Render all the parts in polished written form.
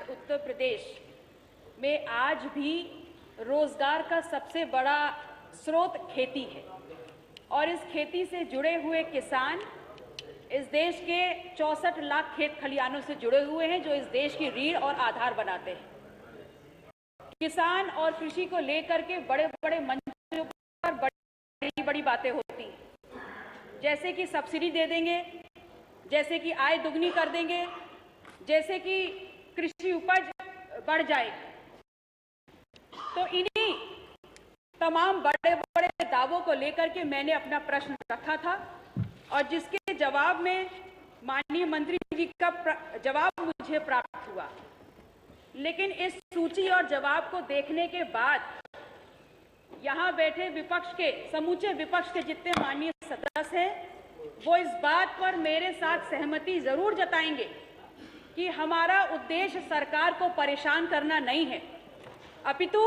उत्तर प्रदेश में आज भी रोजगार का सबसे बड़ा स्रोत खेती है और इस खेती से जुड़े हुए किसान इस देश के 64 लाख खेत खलिहानों से जुड़े हुए हैं जो इस देश की रीढ़ और आधार बनाते हैं। किसान और कृषि को लेकर के बड़े बड़े मंचों पर बड़ी बड़ी बातें होती हैं, जैसे कि सब्सिडी दे देंगे, जैसे कि आय दुगनी कर देंगे, जैसे कि कृषि उपज बढ़ जाएगी। तो इन्हीं तमाम बड़े बड़े दावों को लेकर के मैंने अपना प्रश्न रखा था और जिसके जवाब में माननीय मंत्री जी का जवाब मुझे प्राप्त हुआ। लेकिन इस सूची और जवाब को देखने के बाद यहाँ बैठे विपक्ष के समूचे विपक्ष के जितने माननीय सदस्य हैं वो इस बात पर मेरे साथ सहमति जरूर जताएंगे कि हमारा उद्देश्य सरकार को परेशान करना नहीं है, अपितु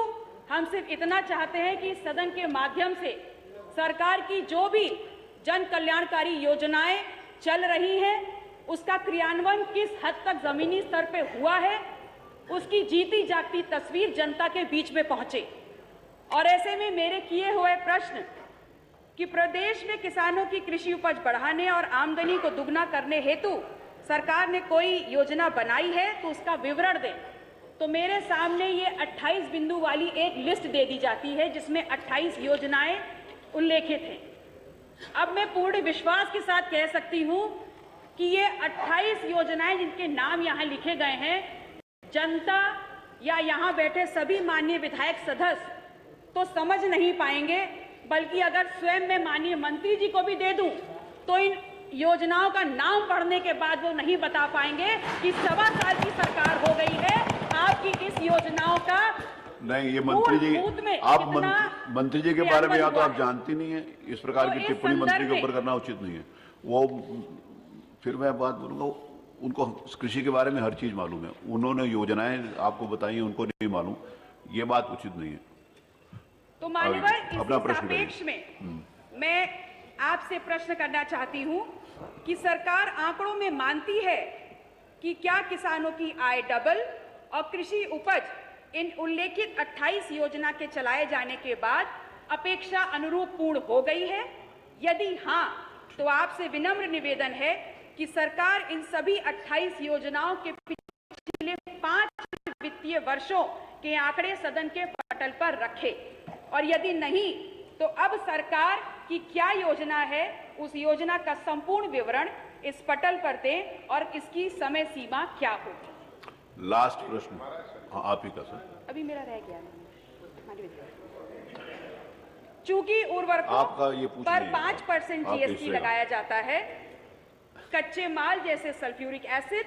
हम सिर्फ इतना चाहते हैं कि सदन के माध्यम से सरकार की जो भी जन कल्याणकारी योजनाएं चल रही हैं उसका क्रियान्वयन किस हद तक जमीनी स्तर पे हुआ है, उसकी जीती जागती तस्वीर जनता के बीच में पहुंचे। और ऐसे में मेरे किए हुए प्रश्न कि प्रदेश में किसानों की कृषि उपज बढ़ाने और आमदनी को दुगना करने हेतु सरकार ने कोई योजना बनाई है तो उसका विवरण दें। तो मेरे सामने ये 28 बिंदु वाली एक लिस्ट दे दी जाती है जिसमें 28 योजनाएं उल्लेखित हैं। अब मैं पूर्ण विश्वास के साथ कह सकती हूं कि ये 28 योजनाएं जिनके नाम यहाँ लिखे गए हैं, जनता या यहाँ बैठे सभी माननीय विधायक सदस्य तो समझ नहीं पाएंगे, बल्कि अगर स्वयं मैं माननीय मंत्री जी को भी दे दूं तो इन योजनाओं का नाम पढ़ने के बाद वो नहीं बता पाएंगे कि 1.25 साल की सरकार हो गई है, आपकी इस योजनाओं का नहीं। ये मंत्री जी, आप मंत्री जी के बारे में या तो आप जानती नहीं है, इस प्रकार की टिप्पणी मंत्री के ऊपर करना उचित नहीं है। वो फिर मैं बात बोलूंगा, उनको कृषि के बारे में हर चीज मालूम है, उन्होंने योजनाएं आपको बताई, उनको नहीं मालूम, ये बात उचित नहीं है। तो मान्यवर, इस सापेक्ष में मैं आपसे प्रश्न करना चाहती हूं कि सरकार आंकड़ों में मानती है कि क्या किसानों की आय डबल और कृषि उपज इन उल्लेखित 28 योजना के चलाए जाने के बाद अपेक्षा अनुरूप पूर्ण हो गई है? यदि हां, तो आपसे विनम्र निवेदन है कि सरकार इन सभी 28 योजनाओं के पिछले 5 वित्तीय वर्षों के आंकड़े सदन के पटल पर रखे, और यदि नहीं तो अब सरकार की क्या योजना है उस योजना का संपूर्ण विवरण इस पटल पर दें और इसकी समय सीमा क्या होगी। लास्ट प्रश्न आप ही का सर, अभी मेरा रह गया। चूंकि उर्वरकों पर 5% जीएसटी लगाया जाता है, कच्चे माल जैसे सल्फ्यूरिक एसिड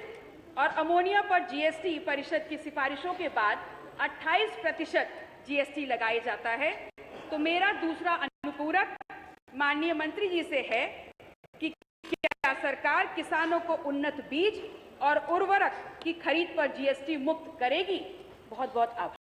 और अमोनिया पर जीएसटी परिषद की सिफारिशों के बाद 28% जीएसटी लगाया जाता है, तो मेरा दूसरा अनुपूरक माननीय मंत्री जी से है कि क्या सरकार किसानों को उन्नत बीज और उर्वरक की खरीद पर जीएसटी मुक्त करेगी? बहुत बहुत आभार।